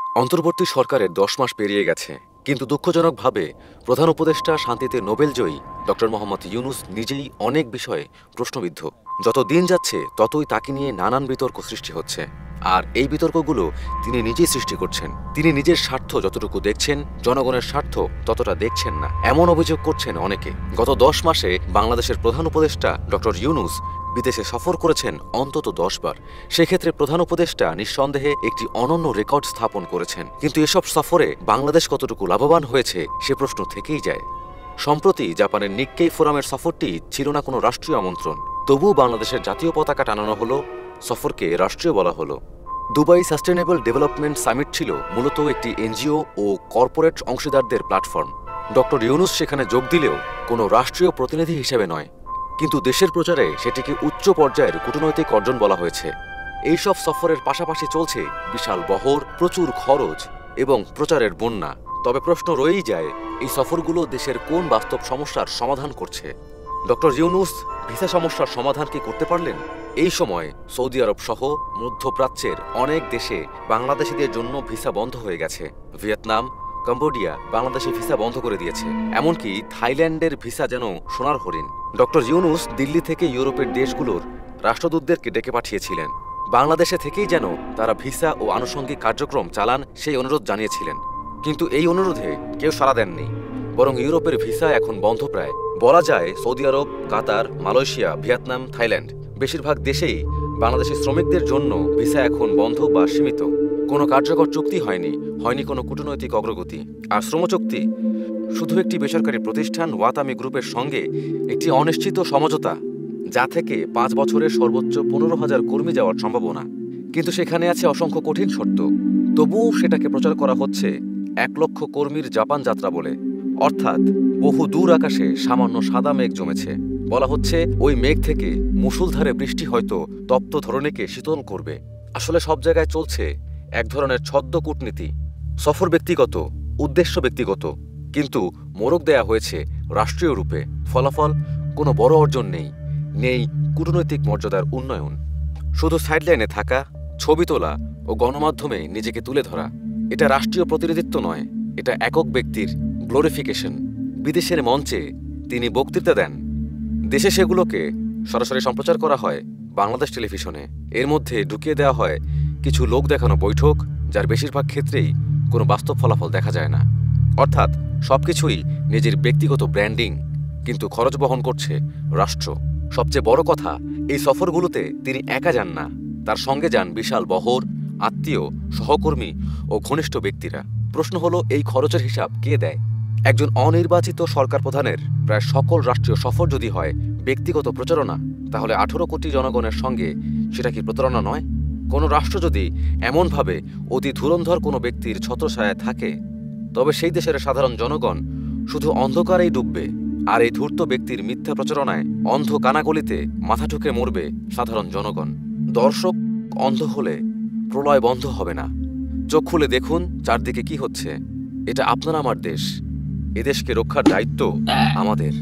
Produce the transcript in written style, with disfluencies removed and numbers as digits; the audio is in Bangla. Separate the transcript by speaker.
Speaker 1: অন্তর্বর্তী সরকারের 10 মাস পেরিয়ে গেছে, কিন্তু দুঃখজনকভাবে প্রধান উপদেষ্টা শান্তিতে নোবেলজয়ী ডক্টর মোহাম্মদ ইউনূস নিজেই অনেক বিষয়ে প্রশ্নবিদ্ধ। যত দিন যাচ্ছে ততই তাকে নিয়ে নানান বিতর্ক সৃষ্টি হচ্ছে, আর এই বিতর্কগুলো তিনি নিজেই সৃষ্টি করছেন। তিনি নিজের স্বার্থ যতটুকু দেখছেন, জনগণের স্বার্থ ততটা দেখছেন না, এমন অভিযোগ করছেন অনেকে। গত 10 মাসে বাংলাদেশের প্রধান উপদেষ্টা ডক্টর ইউনূস বিদেশে সফর করেছেন অন্তত 10 বার। সেক্ষেত্রে প্রধান উপদেষ্টা নিঃসন্দেহে একটি অনন্য রেকর্ড স্থাপন করেছেন, কিন্তু এসব সফরে বাংলাদেশ কতটুকু লাভবান হয়েছে সে প্রশ্ন থেকেই যায়। সম্প্রতি জাপানের নিক্কেই ফোরামের সফরটি ছিল না কোনো রাষ্ট্রীয় আমন্ত্রণ, তবুও বাংলাদেশের জাতীয় পতাকা টানানো হলো, সফরকে রাষ্ট্রীয় বলা হলো। দুবাই সাস্টেনেবল ডেভেলপমেন্ট সামিট ছিল মূলত একটি এনজিও ও কর্পোরেট অংশীদারদের প্ল্যাটফর্ম। ডক্টর ইউনূস সেখানে যোগ দিলেও কোনো রাষ্ট্রীয় প্রতিনিধি হিসেবে নয়, কিন্তু দেশের প্রচারে সেটিকে উচ্চ পর্যায়ের কূটনৈতিক অর্জন বলা হয়েছে। এইসব সফরের পাশাপাশি চলছে বিশাল বহর, প্রচুর খরচ এবং প্রচারের বন্যা। তবে প্রশ্ন রয়েই যায়, এই সফরগুলো দেশের কোন বাস্তব সমস্যার সমাধান করছে? ডক্টর ইউনূস ভিসা সমস্যার সমাধান কি করতে পারলেন? এই সময় সৌদি আরব সহ মধ্যপ্রাচ্যের অনেক দেশে বাংলাদেশিদের জন্য ভিসা বন্ধ হয়ে গেছে। ভিয়েতনাম, কম্বোডিয়া বাংলাদেশে ভিসা বন্ধ করে দিয়েছে, এমনকি থাইল্যান্ডের ভিসা যেন সোনার হরিণ। ডক্টর ইউনূস দিল্লি থেকে ইউরোপের দেশগুলোর রাষ্ট্রদূতদেরকে ডেকে পাঠিয়েছিলেন, বাংলাদেশে থেকেই যেন তারা ভিসা ও আনুষঙ্গিক কার্যক্রম চালান সেই অনুরোধ জানিয়েছিলেন। কিন্তু এই অনুরোধে কেউ সাড়া দেননি, বরং ইউরোপের ভিসা এখন বন্ধ প্রায়। বলা যায় সৌদি আরব, কাতার, মালয়েশিয়া, ভিয়েতনাম, থাইল্যান্ড বেশিরভাগ দেশেই বাংলাদেশি শ্রমিকদের জন্য ভিসা এখন বন্ধ বা সীমিত। কোনো কার্যকর চুক্তি হয়নি কোনো কূটনৈতিক অগ্রগতি। আর শ্রমচুক্তি শুধু একটি বেসরকারি প্রতিষ্ঠান ওয়াতামি গ্রুপের সঙ্গে একটি অনিশ্চিত সমঝোতা, যা থেকে 5 বছরের সর্বোচ্চ 15,000 কর্মী যাওয়ার সম্ভাবনা। কিন্তু সেখানে আছে অসংখ্য কঠিন শর্ত, তবুও সেটাকে প্রচার করা হচ্ছে 1 লক্ষ কর্মীর জাপান যাত্রা বলে। অর্থাৎ বহু দূর আকাশে সামান্য সাদা মেঘ জমেছে। বলা হচ্ছে ওই মেঘ থেকে মুষলধারে বৃষ্টি হয়তো তপ্ত ধরণীকে শীতল করবে। আসলে সব জায়গায় চলছে এক ধরনের ছদ্ম কূটনীতি। সফর ব্যক্তিগত, উদ্দেশ্য ব্যক্তিগত, কিন্তু মোড়ক দেয়া হয়েছে রাষ্ট্রীয় রূপে। ফলাফল কোনো বড় অর্জন নেই কূটনৈতিক মর্যাদার উন্নয়ন। শুধু সাইডলাইনে থাকা, ছবি তোলা ও গণমাধ্যমে নিজেকে তুলে ধরা। এটা রাষ্ট্রীয় প্রতিনিধিত্ব নয়, এটা একক ব্যক্তির গ্লোরিফিকেশন। বিদেশের মঞ্চে তিনি বক্তৃতা দেন, দেশে সেগুলোকে সরাসরি সম্প্রচার করা হয় বাংলাদেশ টেলিভিশনে। এর মধ্যে ঢুকিয়ে দেওয়া হয় কিছু লোক দেখানো বৈঠক, যার বেশিরভাগ ক্ষেত্রেই কোনো বাস্তব ফলাফল দেখা যায় না। অর্থাৎ সবকিছুই নিজের ব্যক্তিগত ব্র্যান্ডিং, কিন্তু খরচ বহন করছে রাষ্ট্র। সবচেয়ে বড় কথা, এই সফরগুলোতে তিনি একা যান না, তার সঙ্গে যান বিশাল বহর, আত্মীয়, সহকর্মী ও ঘনিষ্ঠ ব্যক্তিরা। প্রশ্ন হলো, এই খরচের হিসাব কে দেয়? একজন অনির্বাচিত সরকার প্রধানের প্রায় সকল রাষ্ট্রীয় সফর যদি হয় ব্যক্তিগত প্রচারণা, তাহলে 18 কোটি জনগণের সঙ্গে সেটা কি প্রতারণা নয়? কোনো রাষ্ট্র যদি এমনভাবে অতি ধুরন্ধর কোনো ব্যক্তির ছত্রছায়ায় থাকে, তবে সেই দেশের সাধারণ জনগণ শুধু অন্ধকারেই ডুববে, আর এই ধূর্ত ব্যক্তির মিথ্যা প্রচারণায় অন্ধ কানাগলিতে মাথা ঠুকে মরবে সাধারণ জনগণ। দর্শক অন্ধ হলে প্রলয় বন্ধ হবে না। চোখ খুলে দেখুন চারদিকে কি হচ্ছে। এটা আপনার আমার দেশ, এদেশকে রক্ষার দায়িত্ব আমাদের।